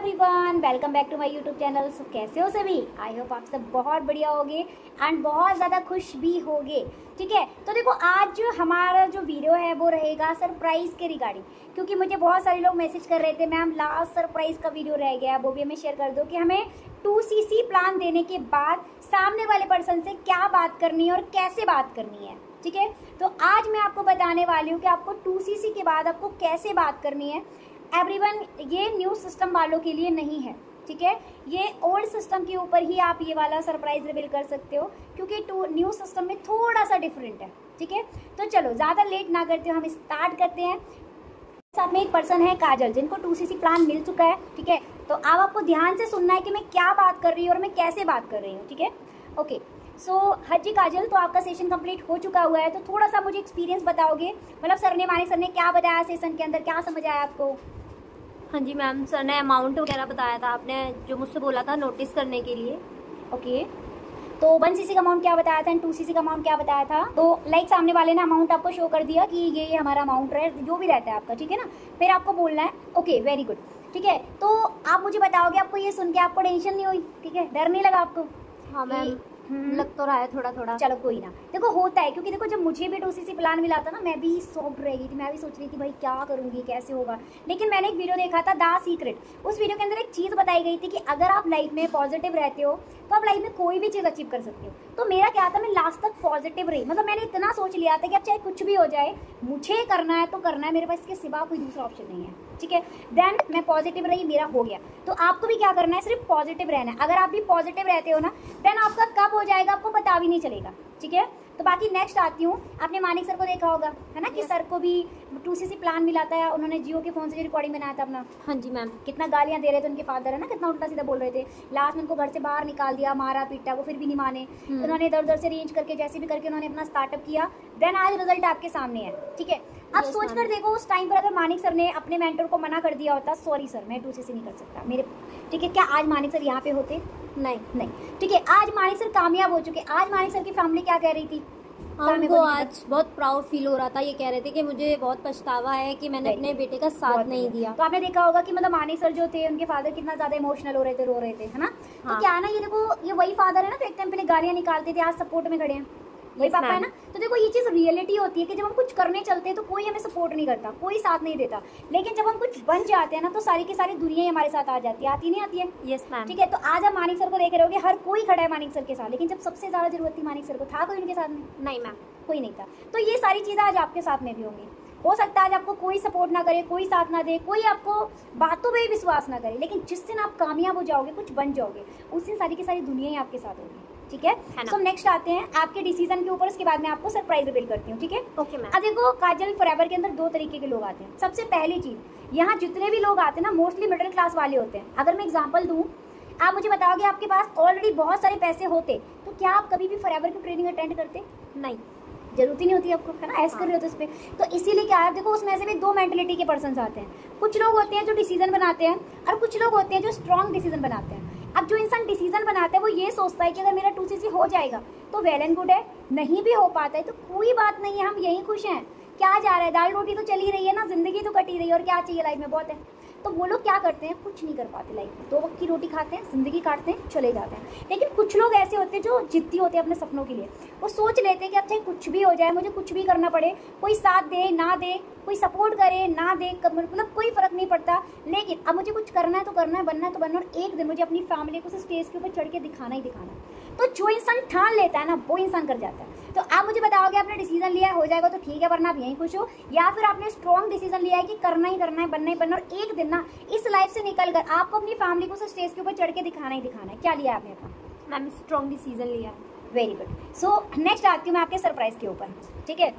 Everyone, welcome back to my YouTube channel. So कैसे हो सभी? आई होप आप सब बहुत बढ़िया होगे एंड बहुत ज़्यादा खुश भी होगे। ठीक है, तो देखो आज हमारा जो वीडियो है वो रहेगा सरप्राइज़ के रिगार्डिंग, क्योंकि मुझे बहुत सारे लोग मैसेज कर रहे थे मैम लास्ट सरप्राइज़ का वीडियो रह गया, वो भी हमें शेयर कर दो कि हमें 2cc प्लान देने के बाद सामने वाले पर्सन से क्या बात करनी है और कैसे बात करनी है। ठीक है, तो आज मैं आपको बताने वाली हूँ कि आपको 2cc के बाद आपको कैसे बात करनी है। एवरीवन, ये न्यू सिस्टम वालों के लिए नहीं है। ठीक है, ये ओल्ड सिस्टम के ऊपर ही आप ये वाला सरप्राइज रिवील कर सकते हो, क्योंकि न्यू सिस्टम में थोड़ा सा डिफरेंट है। ठीक है, तो चलो ज़्यादा लेट ना करते हो, हम स्टार्ट करते हैं। साथ में एक पर्सन है काजल, जिनको 2cc प्लान मिल चुका है। ठीक है, तो अब आपको ध्यान से सुनना है कि मैं क्या बात कर रही हूँ और मैं कैसे बात कर रही हूँ। ठीक है, ओके। सो हाँ जी काजल, तो आपका सेशन कंप्लीट हो चुका हुआ है, तो थोड़ा सा मुझे एक्सपीरियंस बताओगे, मतलब मानिक सर ने क्या बताया सेशन के अंदर, क्या समझ आया आपको? हाँ जी मैम, सर ने अमाउंट वगैरह बताया था, आपने जो मुझसे बोला था नोटिस करने के लिए। ओके, तो 1cc का अमाउंट क्या बताया था एंड 2cc का अमाउंट क्या बताया था? तो लाइक सामने वाले ने अमाउंट आपको शो कर दिया कि ये हमारा अमाउंट है, जो भी रहता है आपका। ठीक है ना, फिर आपको बोलना है ओके वेरी गुड। ठीक है, तो आप मुझे बताओगे आपको ये सुन के आपको टेंशन नहीं हुई? ठीक है, डर नहीं लगा आपको? हाँ मैम, लग तो रहा है थोड़ा थोड़ा। चलो कोई ना, देखो होता है, क्योंकि देखो जब मुझे भी 2cc प्लान मिला था ना, मैं भी शॉक्ड रह गई थी। मैं भी सोच रही थी भाई क्या करूंगी, कैसे होगा। लेकिन मैंने एक वीडियो देखा था द सीक्रेट, उस वीडियो के अंदर एक चीज़ बताई गई थी कि अगर आप लाइफ में पॉजिटिव रहते हो तो आप लाइफ में कोई भी चीज़ अचीव कर सकते हो। तो मेरा क्या था, मैं लास्ट तक पॉजिटिव रही, मतलब मैंने इतना सोच लिया था कि अब चाहे कुछ भी हो जाए, मुझे करना है तो करना है, मेरे पास इसके सिवा कोई दूसरा ऑप्शन नहीं है। ठीक है, देन मैं पॉजिटिव रही, मेरा हो गया। तो आपको भी क्या करना है, सिर्फ पॉजिटिव रहना है। अगर आप भी पॉजिटिव रहते हो ना, देन आपका कब हो जाएगा आपको पता भी नहीं चलेगा। ठीक है, तो बाकी नेक्स्ट आती हूँ। आपने मानिक सर को देखा होगा, है ना, कि सर को भी 2cc प्लान मिला था, उन्होंने जियो के फोन से जो रिकॉर्डिंग बनाया था अपना। हाँ जी मैम, कितना गालियाँ दे रहे थे उनके फादर, है ना, कितना उल्टा सीधा बोल रहे थे। लास्ट में उनको घर से बाहर निकाल दिया, मारा पीटा, वो फिर भी नहीं माने। उन्होंने इधर उधर से अरेंज करके जैसे भी करके उन्होंने अपना स्टार्टअप किया, देन आज रिजल्ट आपके सामने है। ठीक है, अब सोच कर देखो, उस टाइम पर अगर मानिक सर ने अपने मेंटर को मना कर दिया होता, सॉरी सर मैं 2cc नहीं कर सकता मेरे, ठीक है, क्या आज मानिक सर यहाँ पे होते? नहीं। ठीक है, आज मानिक सर कामयाब हो चुके। आज मानिक सर की फैमिली क्या कह रही थी? उनको आज बहुत प्राउड फील हो रहा था। ये कह रहे थे कि मुझे बहुत पछतावा है कि मैंने अपने बेटे का साथ नहीं दिया। तो आपने देखा होगा कि मतलब मानिक सर जो थे, उनके फादर कितना ज्यादा इमोशनल हो रहे थे, रो रहे थे, है ना। तो क्या ना, ये देखो ये वही फादर है ना, तो एक टाइम पहले गालियां निकालते थे, आज सपोर्ट में खड़े हैं, वही पापा है ना। तो देखो ये चीज रियलिटी होती है कि जब हम कुछ करने चलते हैं तो कोई हमें सपोर्ट नहीं करता, कोई साथ नहीं देता, लेकिन जब हम कुछ बन जाते हैं ना, तो सारी की सारी दुनिया ही हमारे साथ आ जाती है। आती नहीं आती है? Yes ma'am. ठीक है, तो आज आप मानिक सर को देख रहे होगे, हर कोई खड़ा है मानिक सर के साथ, लेकिन जब सबसे ज्यादा जरूरत थी मानिक सर को, था कोई उनके साथ में? नहीं मैम, कोई नहीं था। तो ये सारी चीजें आज आपके साथ में भी होंगी। हो सकता है आज आपको कोई सपोर्ट ना करे, कोई साथ ना दे, कोई आपको बातों पे भी विश्वास ना करे, लेकिन जिस दिन आप कामयाब हो जाओगे, कुछ बन जाओगे, उस दिन सारी की सारी दुनिया ही आपके साथ होगी। ठीक है, तो नेक्स्ट आते हैं आपके डिसीजन के ऊपर, उसके बाद मैं आपको सरप्राइज रिवील करती हूँ। ठीक है, ओके मैम। अब देखो काजल फॉरएवर के अंदर दो तरीके के लोग आते हैं। सबसे पहली चीज, यहाँ जितने भी लोग आते हैं ना, मोस्टली मिडिल क्लास वाले होते हैं। अगर मैं एग्जांपल दूँ, आप मुझे बताओगे आपके पास ऑलरेडी बहुत सारे पैसे होते, तो क्या आप कभी भी फॉरएवर की ट्रेनिंग अटेंड करते? नहीं, जरूरत ही नहीं होती आपको, है ना, ऐसे कर रहे हो तो उस पर। तो इसीलिए क्या है, देखो उसमें से भी दो मेंटलिटी के पर्सन आते हैं। कुछ लोग होते हैं जो डिसीजन बनाते हैं, और कुछ लोग होते हैं जो स्ट्रॉन्ग डिसीजन बनाते हैं। अब जो इंसान डिसीजन बनाता है वो ये सोचता है कि अगर मेरा 2cc हो जाएगा तो वेल एंड गुड है, नहीं भी हो पाता है तो कोई बात नहीं है, हम यहीं खुश हैं, क्या जा रहा है, दाल रोटी तो चली रही है ना, जिंदगी तो कटी रही है, और क्या चाहिए लाइफ में, बहुत है। तो वो लोग क्या करते हैं, कुछ नहीं कर पाते लाइफ में, 2 वक्त की रोटी खाते हैं, जिंदगी काटते हैं, चले जाते हैं। लेकिन कुछ लोग ऐसे होते हैं जो जिद्दी होते हैं अपने सपनों के लिए, वो सोच लेते हैं कि अब चाहे कुछ भी हो जाए, मुझे कुछ भी करना पड़े, कोई साथ दे ना दे, कोई सपोर्ट करे ना दे, मतलब कोई फर्क नहीं पड़ता, लेकिन अब मुझे कुछ करना है तो करना है, बनना है तो बनना, और एक दिन मुझे अपनी फैमिली को स्टेज के ऊपर चढ़ के दिखाना ही दिखाना। तो जो इंसान ठान लेता है ना, वो इंसान कर जाता है। तो आप मुझे बताओगे आपने डिसीजन लिया है, हो जाएगा तो ठीक है, वरना आप यहीं खुश हो, या फिर आपने स्ट्रॉन्ग डिसीजन लिया है कि करना ही करना है, बनना ही बनना, और एक दिन ना इस लाइफ से निकल कर आपको अपनी फैमिली को स्टेज के ऊपर चढ़ के दिखाना ही दिखाना है। क्या लिया आपने अपना? मैम स्ट्रॉन्ग डिसीजन लिया। Very good. सो नेक्स्ट आती हूँ मैं आपके सरप्राइज के ऊपर। ठीक है,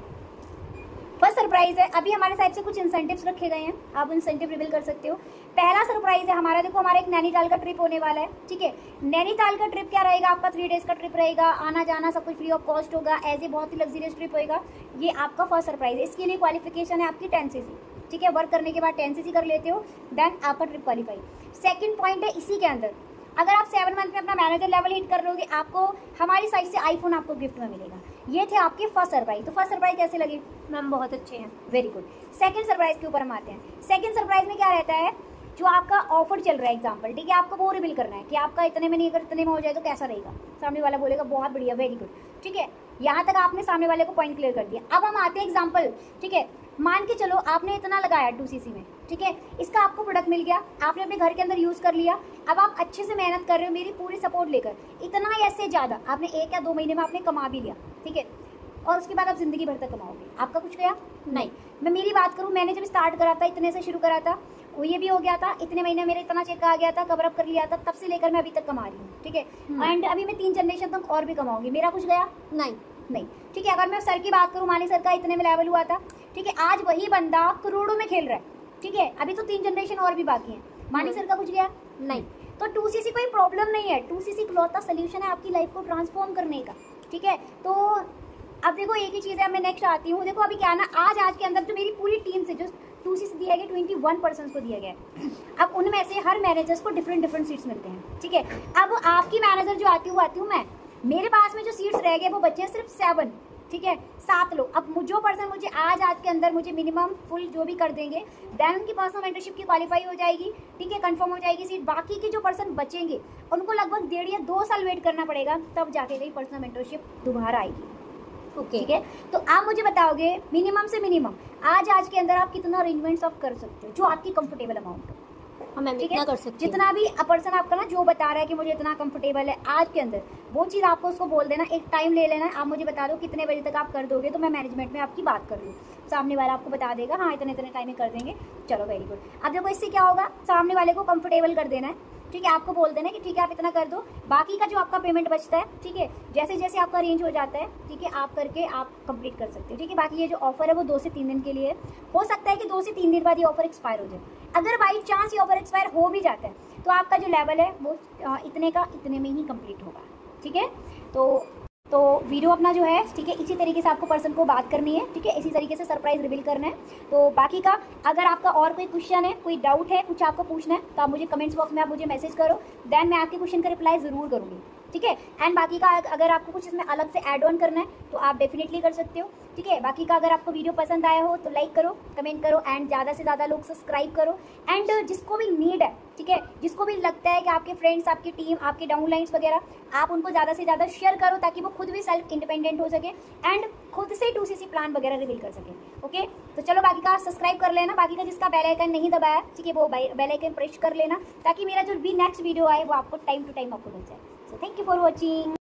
फर्स्ट सरप्राइज है, अभी हमारे साइड से कुछ इंसेंटिव्स रखे गए हैं, आप इंसेंटिव रिवील कर सकते हो। पहला सरप्राइज है हमारा, देखो हमारा एक नैनीताल का ट्रिप होने वाला है। ठीक है, नैनीताल का ट्रिप क्या रहेगा, आपका 3 डेज का ट्रिप रहेगा, आना जाना सब कुछ फ्री ऑफ कॉस्ट होगा, एज ए बहुत ही लग्जरियस ट्रिप होगा। ये आपका फर्स्ट सरप्राइज है। इसके लिए क्वालिफिकेशन है आपकी 10cc। ठीक है, वर्क करने के बाद 10cc कर लेते हो, देन आपका ट्रिप क्वालिफाई। सेकेंड पॉइंट है, इसी के अंदर अगर आप 7 मंथ में अपना मैनेजर लेवल हिट कर लोगे, आपको हमारी साइड से आईफोन आपको गिफ्ट में मिलेगा। ये थे आपके फर्स्ट सरप्राइज। तो फर्स्ट सरप्राइज कैसे लगे? मैम बहुत अच्छे हैं। Very good. सेकंड सरप्राइज के ऊपर हम आते हैं। सेकंड सरप्राइज में क्या रहता है, जो आपका ऑफर चल रहा है एग्जाम्पल, ठीक है, आपको वो रिवील करना है कि आपका इतने में नहीं, अगर इतने में हो जाए तो कैसा रहेगा। सामने वाला बोलेगा बहुत बढ़िया, वेरी गुड, ठीक है, यहाँ तक आपने सामने वाले को पॉइंट क्लियर कर दिया। अब हम आते हैं एग्जाम्पल, ठीक है, मान के चलो आपने इतना लगाया 2cc में, ठीक है, इसका आपको प्रोडक्ट मिल गया, आपने अपने घर के अंदर यूज़ कर लिया। अब आप अच्छे से मेहनत कर रहे हो, मेरी पूरी सपोर्ट लेकर, इतना या इससे ज़्यादा आपने 1 या 2 महीने में आपने कमा भी लिया, ठीक है, और उसके बाद आप ज़िंदगी भर तक कमाओगे, आपका कुछ गया नहीं। मैं मेरी बात करूँ, मैंने जब स्टार्ट करा था इतने से शुरू करा था, वो ये भी हो गया था, इतने महीने मेरे इतना चेक आ गया था, कवर अप कर लिया था, तब से लेकर मैं अभी तक कमा रही हूँ, ठीक है, एंड अभी मैं 3 जनरेशन तक और भी कमाऊंगी। मेरा कुछ गया नहीं, ठीक है। अगर मैं सर की बात करूँ, मानी सर का इतने में लेवल हुआ था, ठीक है, आज वही बंदा करोड़ों में खेल रहा है, ठीक है, अभी तो 3 जनरेशन और भी बाकी है। मानी सर का कुछ गया नहीं। तो 2cc कोई प्रॉब्लम नहीं है, 2cc इकलौता सोल्यूशन है आपकी लाइफ को ट्रांसफॉर्म करने का, ठीक है। तो अब देखो एक ही चीज़ है, मैं नेक्स्ट आती हूँ। देखो अभी क्या ना, आज के अंदर जो मेरी पूरी टीम से जो 2cc दिया गया 21 पर्सन को दिया गया है, अब उनमें से हर मैनेजर्स को डिफरेंट सीट्स मिलते हैं, ठीक है। अब आपकी मैनेजर जो आती हूँ मैं, मेरे पास में जो सीट्स रह गए वो बच्चे हैं सिर्फ 7, ठीक है, 7 लोग। अब जो पर्सन मुझे आज के अंदर मुझे मिनिमम फुल जो भी कर देंगे, देन उनकी पर्सनल मेंटरशिप की क्वालिफाई हो जाएगी, ठीक है, कंफर्म हो जाएगी सीट। बाकी के जो पर्सन बचेंगे उनको लगभग 1.5 या 2 साल वेट करना पड़ेगा, तब जाके गई पर्सनल मेंटरशिप दोबारा आएगी, ओके, ठीक है। तो आप मुझे बताओगे मिनिमम से मिनिमम आज के अंदर आप कितना अरेंजमेंट्स आप कर सकते हो जो आपकी कंफर्टेबल अमाउंट हो, मैं इतना कर सकती हूँ। जितना भी पर्सन आपका ना जो बता रहा है कि मुझे इतना कंफर्टेबल है आज के अंदर, वो चीज़ आपको उसको बोल देना, एक टाइम ले लेना, आप मुझे बता दो कितने बजे तक आप कर दोगे, तो मैं मैनेजमेंट में आपकी बात कर लूँ, सामने वाला आपको बता देगा हाँ इतने टाइम में कर देंगे, चलो वेरी गुड। अब देखो इससे क्या होगा, सामने वाले को कंफर्टेबल कर देना है, ठीक है, आपको बोल देना कि ठीक है आप इतना कर दो, बाकी का जो आपका पेमेंट बचता है, ठीक है, जैसे जैसे आपका अरेंज हो जाता है, ठीक है, आप करके आप कंप्लीट कर सकते हो, ठीक है। बाकी ये जो ऑफर है वो 2 से 3 दिन के लिए, हो सकता है कि 2 से 3 दिन बाद ये ऑफर एक्सपायर हो जाए। अगर बाई चांस ये ऑफर एक्सपायर हो भी जाता है तो आपका जो लेवल है वो इतने का इतने में ही कंप्लीट होगा, ठीक है। तो वीडियो अपना जो है, ठीक है, इसी तरीके से आपको पर्सन को बात करनी है, ठीक है, इसी तरीके से सरप्राइज रिवील करना है। तो बाकी का अगर आपका और कोई क्वेश्चन है, कोई डाउट है, कुछ आपको पूछना है, तो आप मुझे कमेंट्स बॉक्स में आप मुझे मैसेज करो, देन मैं आपके क्वेश्चन का रिप्लाई ज़रूर करूँगी, ठीक है। एंड बाकी का अगर आपको कुछ इसमें अलग से ऐड ऑन करना है तो आप डेफिनेटली कर सकते हो, ठीक है। बाकी का अगर आपको वीडियो पसंद आया हो तो लाइक करो, कमेंट करो, एंड ज़्यादा से ज़्यादा लोग सब्सक्राइब करो। एंड जिसको भी नीड है, ठीक है, जिसको भी लगता है कि आपके फ्रेंड्स, आपकी टीम, आपके डाउनलाइंस वगैरह, आप उनको ज़्यादा से ज़्यादा शेयर करो ताकि वो खुद भी सेल्फ इंडिपेंडेंट हो सके एंड खुद से 2cc प्लान वगैरह रिवील कर सके, ओके। तो चलो बाकी का सब्सक्राइब कर लेना, बाकी का जिसका बेल आइकन नहीं दबाया, ठीक है, वो बेल आइकन प्रेस कर लेना ताकि मेरा जो भी नेक्स्ट वीडियो आए वो आपको टाइम टू टाइम आपको मिल जाए। So thank you for watching.